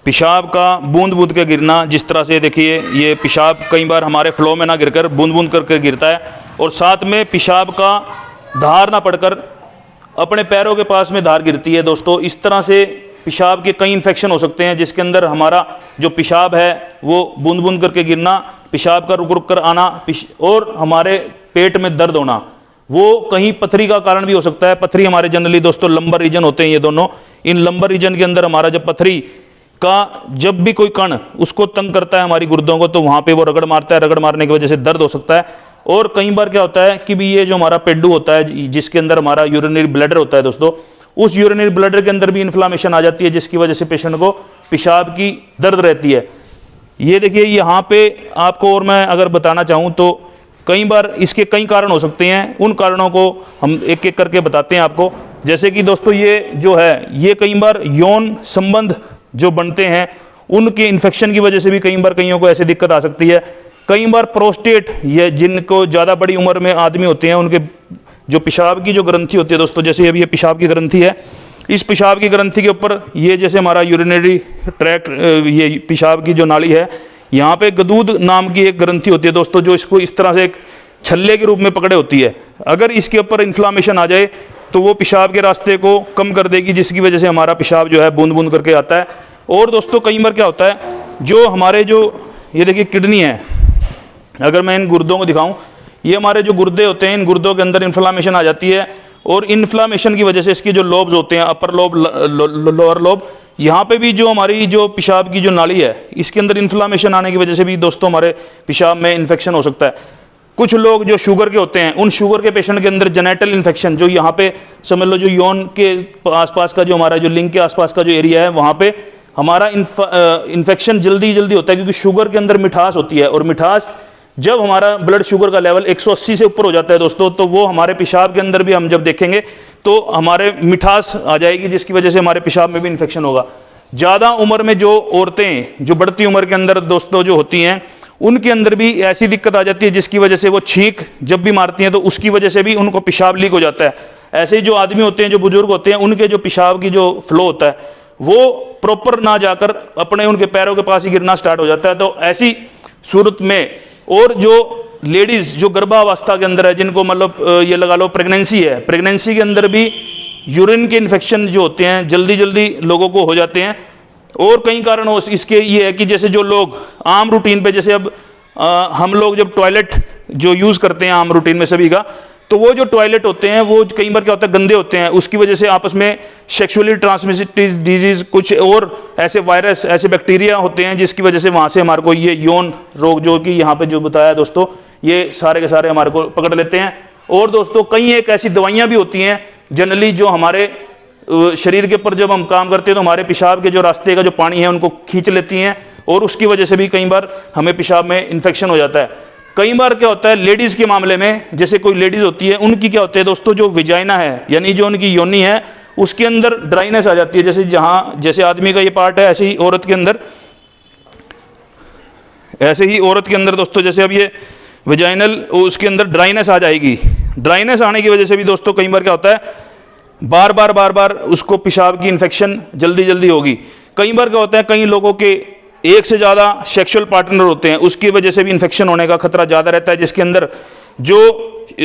पेशाब का बूंद बूंद के गिरना, जिस तरह से देखिए ये पेशाब कई बार हमारे फ्लो में ना गिरकर बूंद बूंद करके गिरता है, और साथ में पेशाब का धार ना पड़कर अपने पैरों के पास में धार गिरती है दोस्तों। इस तरह से पेशाब के कई इन्फेक्शन हो सकते हैं, जिसके अंदर हमारा जो पेशाब है वो बूंद बूंद करके गिरना, पेशाब का रुक रुक कर आना, और हमारे पेट में दर्द होना, वो कहीं पथरी का कारण भी हो सकता है। पथरी हमारे जनरली दोस्तों लंबर रीजन होते हैं ये दोनों, इन लंबर रीजन के अंदर हमारा जब पथरी का जब भी कोई कण उसको तंग करता है हमारी गुर्दों को, तो वहाँ पे वो रगड़ मारता है, रगड़ मारने की वजह से दर्द हो सकता है। और कई बार क्या होता है कि भी ये जो हमारा पेड्डू होता है, जिसके अंदर हमारा यूरिनरी ब्लैडर होता है दोस्तों, उस यूरिनरी ब्लैडर के अंदर भी इन्फ्लामेशन आ जाती है, जिसकी वजह से पेशेंट को पेशाब की दर्द रहती है। ये देखिए यहाँ पे आपको और मैं अगर बताना चाहूँ तो कई बार इसके कई कारण हो सकते हैं, उन कारणों को हम एक एक करके बताते हैं आपको। जैसे कि दोस्तों ये जो है ये कई बार यौन संबंध जो बनते हैं उनके इन्फेक्शन की वजह से भी कई बार कईयों को ऐसे दिक्कत आ सकती है। कई बार प्रोस्टेट, ये जिनको ज़्यादा बड़ी उम्र में आदमी होते हैं उनके जो पेशाब की जो ग्रंथि होती है दोस्तों, जैसे अभी ये पेशाब की ग्रंथि है, इस पेशाब की ग्रंथि के ऊपर ये जैसे हमारा यूरिनरी ट्रैक्ट, ये पेशाब की जो नाली है, यहाँ पे गदूद नाम की एक ग्रंथि होती है दोस्तों, जो इसको इस तरह से एक छल्ले के रूप में पकड़े होती है। अगर इसके ऊपर इन्फ्लामेशन आ जाए तो वो पेशाब के रास्ते को कम कर देगी, जिसकी वजह से हमारा पेशाब जो है बूंद बूंद करके आता है। और दोस्तों कई बार क्या होता है, जो हमारे जो ये देखिए किडनी है, अगर मैं इन गुर्दों को दिखाऊं, ये हमारे जो गुर्दे होते हैं, इन गुर्दों के अंदर इन्फ्लामेशन आ जाती है, और इन्फ्लामेशन की वजह से इसके जो लोब्स होते हैं, अपर लोब, लोअर लोब, यहाँ पे भी जो हमारी जो पेशाब की जो नाली है, इसके अंदर इन्फ्लामेशन आने की वजह से भी दोस्तों हमारे पेशाब में इन्फेक्शन हो सकता है। कुछ लोग जो शुगर के होते हैं, उन शुगर के पेशेंट के अंदर जेनेटल इन्फेक्शन, जो यहाँ पे समझ लो जो यौन के आसपास का जो हमारा जो लिंग के आसपास का जो एरिया है, वहाँ पे हमारा इन्फेक्शन जल्दी जल्दी होता है, क्योंकि शुगर के अंदर मिठास होती है, और मिठास जब हमारा ब्लड शुगर का लेवल 180 से ऊपर हो जाता है दोस्तों, तो वो हमारे पेशाब के अंदर भी हम जब देखेंगे तो हमारे मिठास आ जाएगी, जिसकी वजह से हमारे पेशाब में भी इन्फेक्शन होगा। ज़्यादा उम्र में जो औरतें, जो बढ़ती उम्र के अंदर दोस्तों जो होती हैं, उनके अंदर भी ऐसी दिक्कत आ जाती है, जिसकी वजह से वो छींक जब भी मारती हैं तो उसकी वजह से भी उनको पेशाब लीक हो जाता है। ऐसे ही जो आदमी होते हैं, जो बुजुर्ग होते हैं, उनके जो पेशाब की जो फ्लो होता है वो प्रॉपर ना जाकर अपने उनके पैरों के पास ही गिरना स्टार्ट हो जाता है। तो ऐसी सूरत में, और जो लेडीज़ जो गर्भावस्था के अंदर है, जिनको मतलब ये लगा लो प्रेगनेंसी है, प्रेगनेंसी के अंदर भी यूरिन के इन्फेक्शन जो होते हैं जल्दी जल्दी लोगों को हो जाते हैं। और कई कारण हो इसके ये है कि जैसे जो लोग आम रूटीन पे, जैसे अब हम लोग जब टॉयलेट जो यूज़ करते हैं आम रूटीन में सभी का, तो वो जो टॉयलेट होते हैं वो कई बार क्या होता है गंदे होते हैं, उसकी वजह से आपस में सेक्सुअली ट्रांसमिटेड डिजीज़, कुछ और ऐसे वायरस, ऐसे बैक्टीरिया होते हैं, जिसकी वजह से वहाँ से हमारे को ये यौन रोग जो कि यहाँ पे जो बताया दोस्तों, ये सारे के सारे हमारे को पकड़ लेते हैं। और दोस्तों कई एक ऐसी दवाइयाँ भी होती हैं जनरली, जो हमारे शरीर के ऊपर जब हम काम करते हैं तो हमारे पेशाब के जो रास्ते का जो पानी है उनको खींच लेती हैं, और उसकी वजह से भी कई बार हमें पेशाब में इन्फेक्शन हो जाता है। कई बार क्या होता है लेडीज़ के मामले में, जैसे कोई लेडीज़ होती है, उनकी क्या होता है दोस्तों, जो विजाइना है यानी जो उनकी योनि है, उसके अंदर ड्राइनेस आ जाती है। जैसे जहाँ जैसे आदमी का ये पार्ट है, ऐसे ही औरत के अंदर, ऐसे ही औरत के अंदर दोस्तों, जैसे अब ये विजाइनल, उसके अंदर ड्राइनेस आ जाएगी। ड्राइनेस आने की वजह से भी दोस्तों कई बार क्या होता है, बार बार उसको पेशाब की इन्फेक्शन जल्दी जल्दी होगी। कई बार क्या होता है, कई लोगों के एक से ज़्यादा सेक्सुअल पार्टनर होते हैं, उसकी वजह से भी इन्फेक्शन होने का खतरा ज़्यादा रहता है, जिसके अंदर जो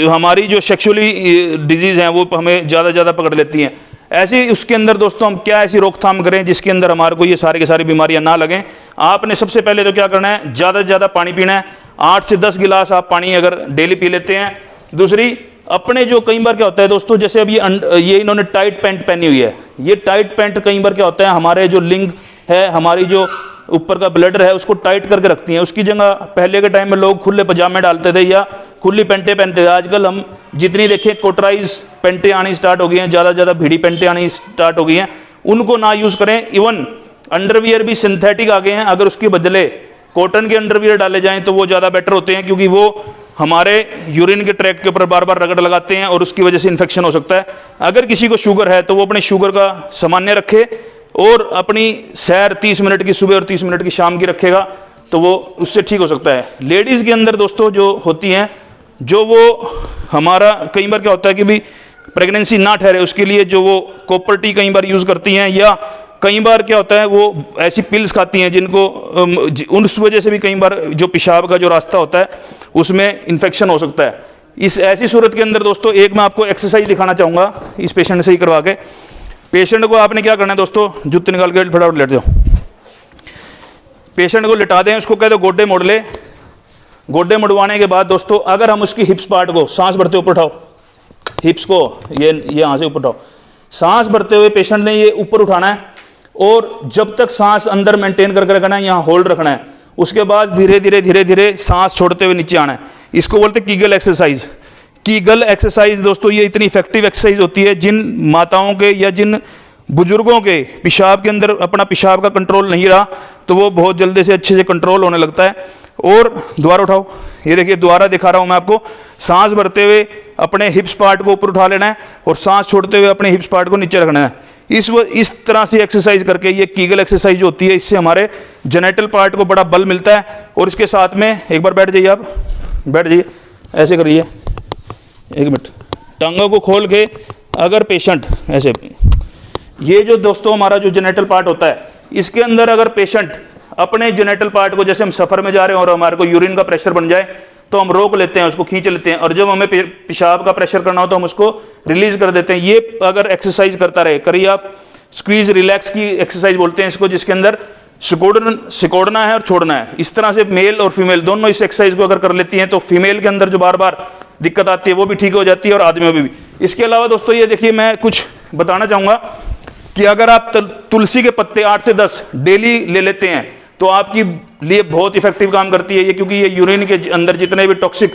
हमारी जो सेक्सुअली डिजीज़ हैं वो हमें ज़्यादा पकड़ लेती हैं। ऐसे उसके अंदर दोस्तों हम क्या ऐसी रोकथाम करें जिसके अंदर हमारे को ये सारे के सारी बीमारियां ना लगें। आपने सबसे पहले तो क्या करना है, ज़्यादा से ज़्यादा पानी पीना है। 8 से 10 गिलास आप पानी अगर डेली पी लेते हैं। दूसरी, अपने जो कई बार क्या होता है दोस्तों, जैसे अब ये इन्होंने टाइट पैंट पहनी हुई है, ये टाइट पैंट कई बार क्या होता है, हमारे जो लिंग है, हमारी जो ऊपर का ब्लडर है, उसको टाइट करके रखती हैं। उसकी जगह पहले के टाइम में लोग खुले पजामे डालते थे या खुली पेंटें पहनते थे। आजकल हम जितनी देखें कोटराइज पेंटें आनी स्टार्ट हो गई हैं, ज़्यादा भीड़ी पेंटें आनी स्टार्ट हो गई हैं, उनको ना यूज़ करें। इवन अंडरवियर भी सिंथेटिक आ गए हैं, अगर उसके बदले कॉटन के अंडरवियर डाले जाएं तो वो ज़्यादा बेटर होते हैं, क्योंकि वो हमारे यूरिन के ट्रैक के ऊपर बार बार रगड़ लगाते हैं और उसकी वजह से इन्फेक्शन हो सकता है। अगर किसी को शुगर है तो वो अपने शुगर का सामान्य रखे और अपनी सैर 30 मिनट की सुबह और 30 मिनट की शाम की रखेगा, तो वो उससे ठीक हो सकता है। लेडीज़ के अंदर दोस्तों जो होती हैं, जो वो हमारा कई बार क्या होता है कि भी प्रेगनेंसी ना ठहरे, उसके लिए जो वो कॉपर टी कई बार यूज़ करती हैं, या कई बार क्या होता है वो ऐसी पिल्स खाती हैं जिनको उस वजह से भी कई बार जो पेशाब का जो रास्ता होता है उसमें इन्फेक्शन हो सकता है। इस ऐसी सूरत के अंदर दोस्तों एक मैं आपको एक्सरसाइज दिखाना चाहूँगा इस पेशेंट से ही करवा के। पेशेंट को आपने क्या करना है दोस्तों, जूते निकाल के फटाफट लेट जाओ। पेशेंट को लिटा दें, उसको कह दो गोड्डे मोड़ ले। गोड्डे मुड़वाने के बाद दोस्तों अगर हम उसकी हिप्स पार्ट को सांस भरते ऊपर उठाओ, हिप्स को ये यहाँ से ऊपर उठाओ, सांस भरते हुए पेशेंट ने ये ऊपर उठाना है और जब तक सांस अंदर मेंटेन करके रखना है, यहाँ होल्ड रखना है। उसके बाद धीरे धीरे धीरे धीरे सांस छोड़ते हुए नीचे आना है। इसको बोलते हैं कीगल एक्सरसाइज। कीगल एक्सरसाइज दोस्तों ये इतनी इफेक्टिव एक्सरसाइज होती है, जिन माताओं के या जिन बुजुर्गों के पेशाब के अंदर अपना पेशाब का कंट्रोल नहीं रहा तो वो बहुत जल्दी से अच्छे से कंट्रोल होने लगता है। और दोबारा उठाओ, ये देखिए दोबारा दिखा रहा हूँ मैं आपको। सांस भरते हुए अपने हिप्स पार्ट को ऊपर उठा लेना है और सांस छोड़ते हुए अपने हिप्स पार्ट को नीचे रखना है। इस तरह से एक्सरसाइज करके ये कीगल एक्सरसाइज होती है, इससे हमारे जेनेटल पार्ट को बड़ा बल मिलता है। और इसके साथ में एक बार बैठ जाइए, आप बैठ जाइए, ऐसे करिए, एक मिनट, टांगों को खोल के अगर पेशेंट ऐसे, ये जो दोस्तों हमारा जो जेनेटल पार्ट होता है इसके अंदर अगर पेशेंट अपने जेनेटल पार्ट को, जैसे हम सफ़र में जा रहे हैं और हमारे को यूरिन का प्रेशर बन जाए तो हम रोक लेते हैं, उसको खींच लेते हैं, और जब हमें पेशाब का प्रेशर करना हो तो हम उसको रिलीज कर देते हैं। ये अगर एक्सरसाइज करता रहे, करिए आप। स्क्वीज रिलैक्स की एक्सरसाइज बोलते हैं इसको, जिसके अंदर सिकोड़ना है और छोड़ना है। इस तरह से मेल और फीमेल दोनों इस एक्सरसाइज को अगर कर लेती हैं तो फीमेल के अंदर जो बार बार दिक्कत आती है वो भी ठीक हो जाती है और आदमियों में भी। इसके अलावा दोस्तों ये देखिए, मैं कुछ बताना चाहूँगा कि अगर आप तुलसी के पत्ते 8 से 10 डेली ले लेते हैं तो आपकी लिए बहुत इफेक्टिव काम करती है ये, क्योंकि ये यूरिन के अंदर जितने भी टॉक्सिक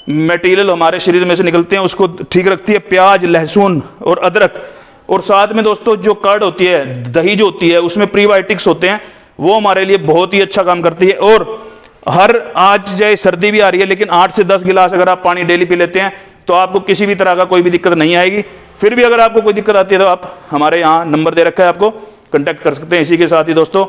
मटेरियल हमारे शरीर में से निकलते हैं उसको ठीक रखती है। प्याज, लहसुन और अदरक, और साथ में दोस्तों जो कर्ड होती है, दही जो होती है, उसमें प्रीबायोटिक्स होते हैं, वो हमारे लिए बहुत ही अच्छा काम करती है। और आज चाहे सर्दी भी आ रही है लेकिन 8 से 10 गिलास अगर आप पानी डेली पी लेते हैं तो आपको किसी भी तरह का कोई भी दिक्कत नहीं आएगी। फिर भी अगर आपको कोई दिक्कत आती है तो आप हमारे यहाँ नंबर दे रखा है, आपको कांटेक्ट कर सकते हैं। इसी के साथ ही दोस्तों